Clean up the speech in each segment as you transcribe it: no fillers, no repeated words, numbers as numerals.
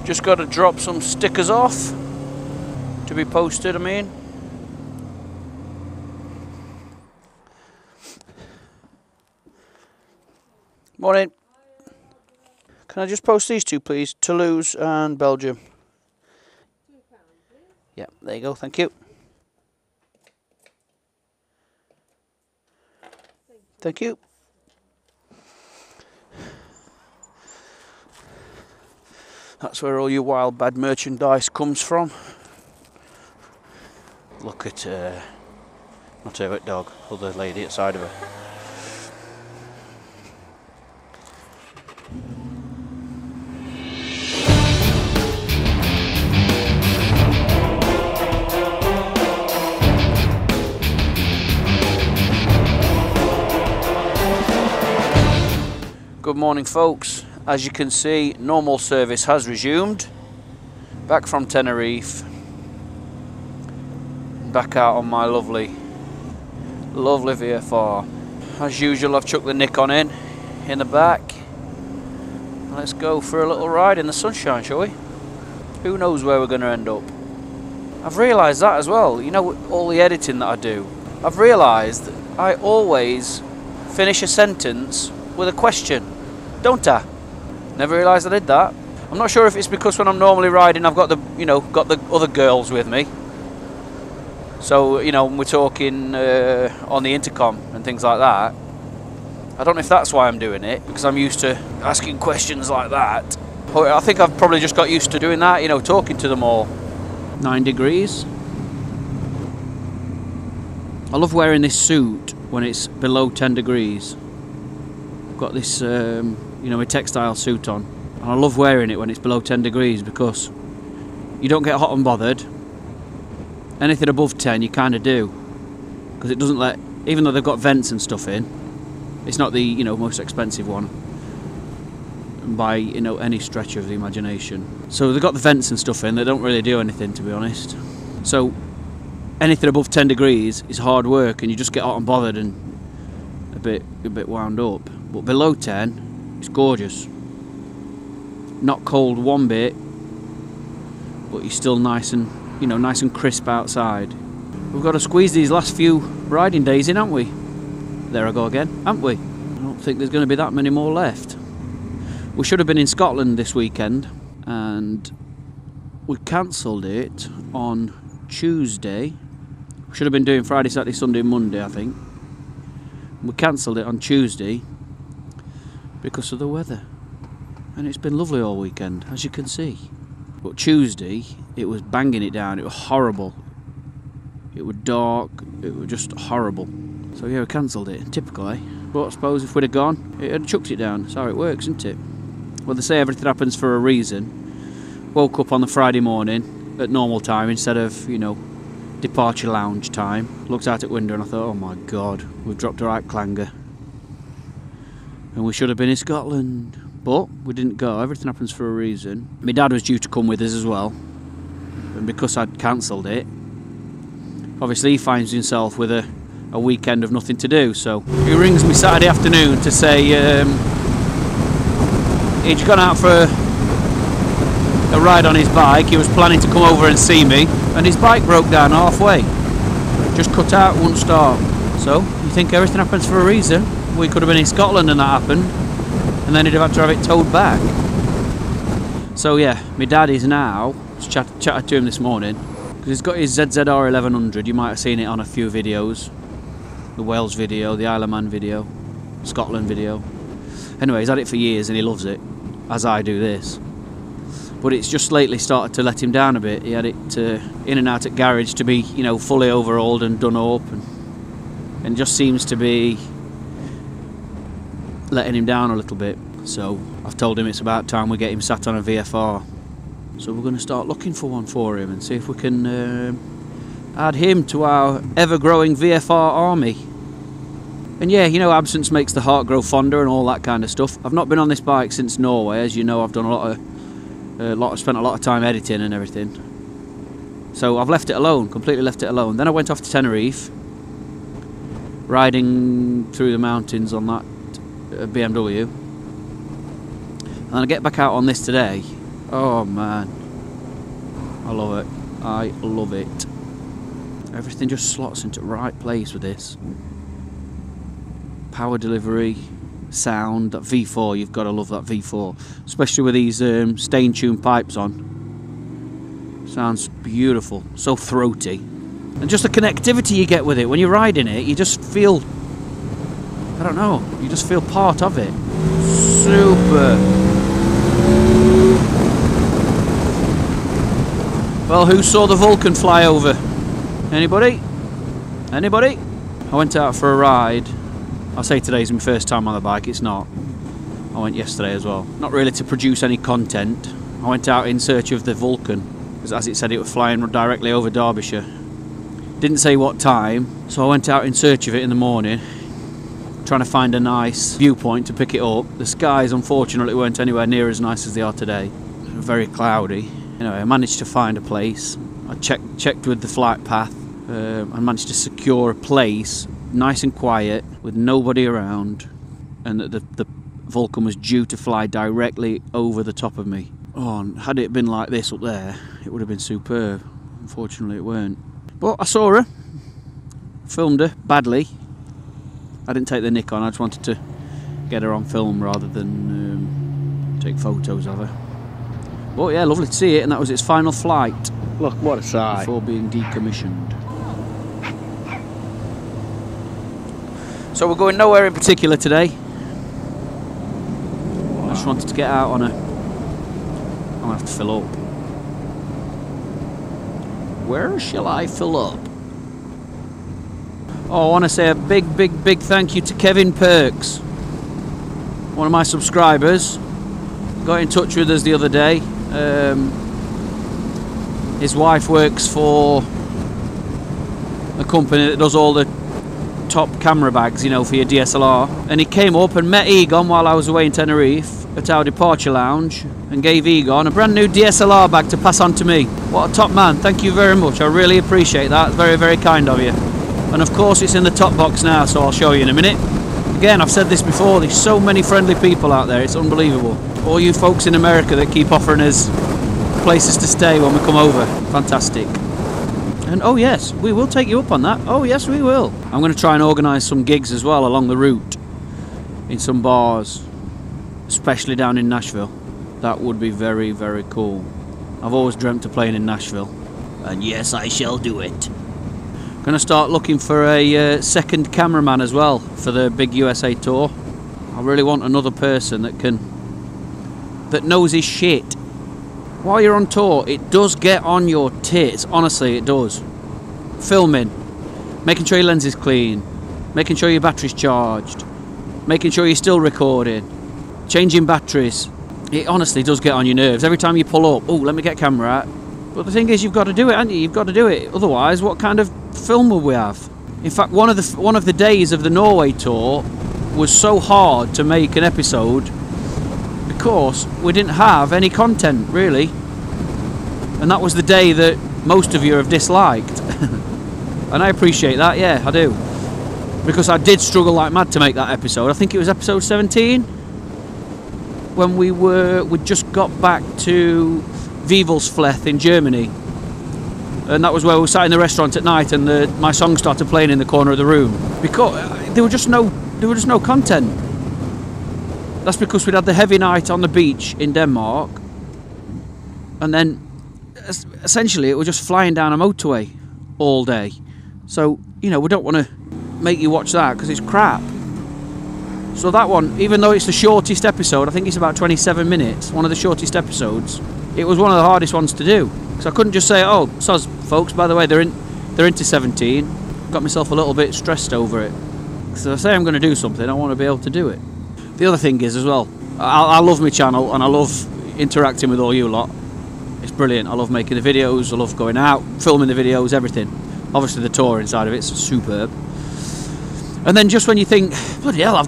Just got to drop some stickers off to be posted, I mean. Morning. Can I just post these two, please? Toulouse and Belgium. Yeah, there you go, thank you. Thank you. That's where all your wild bad merchandise comes from. Look at not her dog, other lady outside of her. Good morning, folks. As you can see, normal service has resumed. Back from Tenerife. Back out on my lovely VFR. As usual, I've chucked the Nick on in the back. Let's go for a little ride in the sunshine, shall we? Who knows where we're going to end up? I've realised that as well. You know, all the editing that I do. I've realised that I always finish a sentence with a question. Don't I? Never realised I did that. I'm not sure if it's because when I'm normally riding I've got the other girls with me. So, you know, we're talking on the intercom and things like that. I don't know if that's why I'm doing it, because I'm used to asking questions like that. I think I've probably just got used to doing that, you know, talking to them all. 9 degrees. I love wearing this suit when it's below 10 degrees. I've got this you know, a textile suit on, and I love wearing it when it's below 10 degrees because you don't get hot and bothered. Anything above 10 you kind of do, because it doesn't let, even though they've got vents and stuff in, it's not the, you know, most expensive one by, you know, any stretch of the imagination. So they've got the vents and stuff in, they don't really do anything, to be honest. So anything above 10 degrees is hard work and you just get hot and bothered and a bit wound up. But below 10 it's gorgeous. Not cold one bit, but you're still nice and, you know, nice and crisp outside. We've got to squeeze these last few riding days in, haven't we? There I go again, haven't we? I don't think there's going to be that many more left. We should have been in Scotland this weekend, and we cancelled it on Tuesday. We should have been doing Friday, Saturday, Sunday, Monday, I think. We cancelled it on Tuesday because of the weather, and it's been lovely all weekend, as you can see. But Tuesday it was banging it down. It was horrible. It was dark. It was just horrible. So yeah, we cancelled it. Typical, eh? But I suppose if we'd have gone, it had chucked it down. That's how it works, isn't it? Well, they say everything happens for a reason. Woke up on the Friday morning at normal time instead of, you know, departure lounge time. Looked out at the window and I thought, oh my god, we've dropped a right clanger. And we should have been in Scotland. But we didn't go. Everything happens for a reason. My dad was due to come with us as well. And because I'd cancelled it, obviously he finds himself with a weekend of nothing to do. So he rings me Saturday afternoon to say he'd gone out for a ride on his bike. He was planning to come over and see me, and his bike broke down halfway. Just cut out, wouldn't start. So you think everything happens for a reason. We could have been in Scotland and that happened, and then he'd have had to have it towed back. So yeah, my dad is now, chatted to him this morning, because he's got his ZZR 1100. You might have seen it on a few videos. The Wales video, the Isle of Man video, Scotland video. Anyway, he's had it for years and he loves it, as I do this. But it's just lately started to let him down a bit. He had it in and out at garage to be, you know, fully overhauled and done up, and just seems to be letting him down a little bit. So I've told him it's about time we get him sat on a VFR. So we're going to start looking for one for him and see if we can add him to our ever-growing VFR army. And yeah, you know, absence makes the heart grow fonder and all that kind of stuff. I've not been on this bike since Norway. As you know, I've done spent a lot of time editing and everything. So I've left it alone, completely left it alone. Then I went off to Tenerife, riding through the mountains on that BMW. And I get back out on this today, Oh man, I love it. I love it. Everything just slots into the right place with this. Power delivery, sound, that V4, you've got to love that V4. Especially with these stain tuned pipes on. Sounds beautiful, so throaty. And just the connectivity you get with it, when you're riding it, you just feel, I don't know, you just feel part of it. Super. Well, who saw the Vulcan fly over? Anybody? Anybody? I went out for a ride. I say today's my first time on the bike, it's not. I went yesterday as well. Not really to produce any content. I went out in search of the Vulcan, because as it said it was flying directly over Derbyshire. Didn't say what time, so I went out in search of it in the morning, trying to find a nice viewpoint to pick it up. The skies unfortunately weren't anywhere near as nice as they are today. Very cloudy. Anyway, I managed to find a place. I checked with the flight path. I managed to secure a place, nice and quiet, with nobody around, and the Vulcan was due to fly directly over the top of me. Oh, and had it been like this up there, it would have been superb. Unfortunately, it weren't. But I saw her, filmed her badly. I didn't take the nick on, I just wanted to get her on film rather than take photos of her. But yeah, lovely to see it, and that was its final flight. Look, what a sight. Before being decommissioned. So we're going nowhere in particular today. I just wanted to get out on a... I'm going to have to fill up. Where shall I fill up? Oh, I want to say a big thank you to Kevin Perks, one of my subscribers. Got in touch with us the other day. His wife works for a company that does all the top camera bags, you know, for your DSLR. And he came up and met Egon while I was away in Tenerife at our departure lounge and gave Egon a brand new DSLR bag to pass on to me. What a top man, thank you very much, I really appreciate that, very kind of you. And of course it's in the top box now, so I'll show you in a minute. Again, I've said this before, there's so many friendly people out there, it's unbelievable. All you folks in America that keep offering us places to stay when we come over, fantastic. And oh yes, we will take you up on that, oh yes we will. I'm going to try and organise some gigs as well along the route, in some bars, especially down in Nashville. That would be very cool. I've always dreamt of playing in Nashville, and yes, I shall do it. Going to start looking for a second cameraman as well for the big USA tour. I really want another person that knows his shit. While you're on tour, it does get on your tits, honestly it does. Filming, making sure your lens is clean, making sure your battery's charged, making sure you're still recording, changing batteries. It honestly does get on your nerves. Every time you pull up, oh, let me get camera out. But the thing is, you've got to do it, haven't you? You've got to do it. Otherwise, what kind of film will we have? In fact, one of the days of the Norway tour was so hard to make an episode because we didn't have any content, really. And that was the day that most of you have disliked. And I appreciate that, yeah, I do. Because I did struggle like mad to make that episode. I think it was episode 17. When we'd just got back to Vivelsleth in Germany, and that was where we sat in the restaurant at night, and my song started playing in the corner of the room because there were just no content. That's because we'd had the heavy night on the beach in Denmark, and then essentially it was just flying down a motorway all day. So you know, we don't want to make you watch that because it's crap. So that one, even though it's the shortest episode, I think it's about 27 minutes, one of the shortest episodes, it was one of the hardest ones to do. So I couldn't just say, oh, soz folks, by the way, they're into 17. Got myself a little bit stressed over it. So if I say I'm going to do something, I want to be able to do it. The other thing is as well, I love my channel and I love interacting with all you lot. It's brilliant. I love making the videos, I love going out, filming the videos, everything. Obviously the tour inside of it's superb. And then just when you think, bloody hell,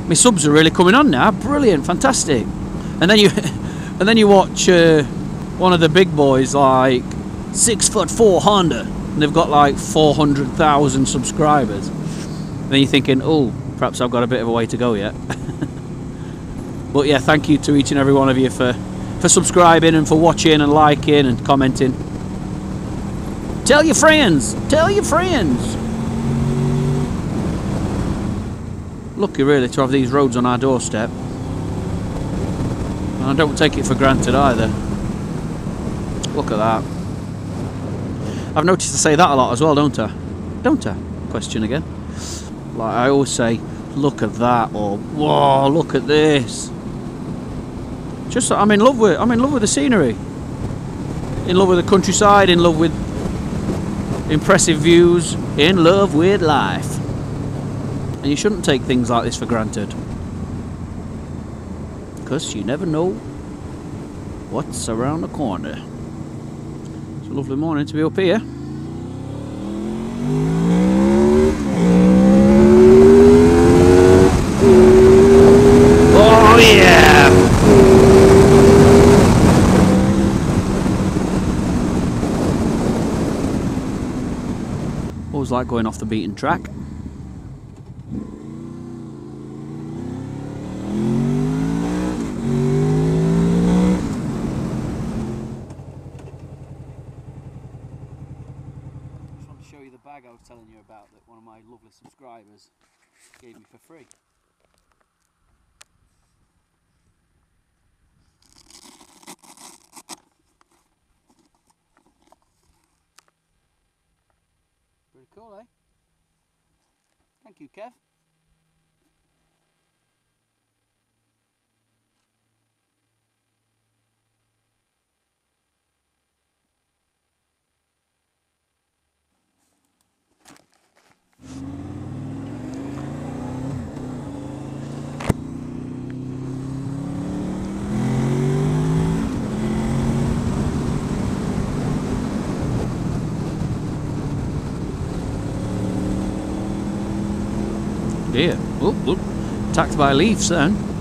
my subs are really coming on now, brilliant, fantastic. And then you watch one of the big boys like 6'4" Honda, and they've got like 400,000 subscribers. And then you're thinking, oh, perhaps I've got a bit of a way to go yet. But yeah, thank you to each and every one of you for for subscribing and for watching and liking and commenting. Tell your friends. Tell your friends. Lucky really to have these roads on our doorstep. And I don't take it for granted either. Look at that. I've noticed I say that a lot as well, don't I? Don't I? Question again. Like I always say, look at that, or whoa, look at this. Just I'm in love with the scenery. In love with the countryside, in love with impressive views, in love with life. And you shouldn't take things like this for granted. Because you never know what's around the corner. It's a lovely morning to be up here. Oh yeah! Always like going off the beaten track. Show you the bag I was telling you about that one of my lovely subscribers gave me for free. Pretty cool, eh? Thank you, Kev. Dear. Oh, look. Attacked by leaves then.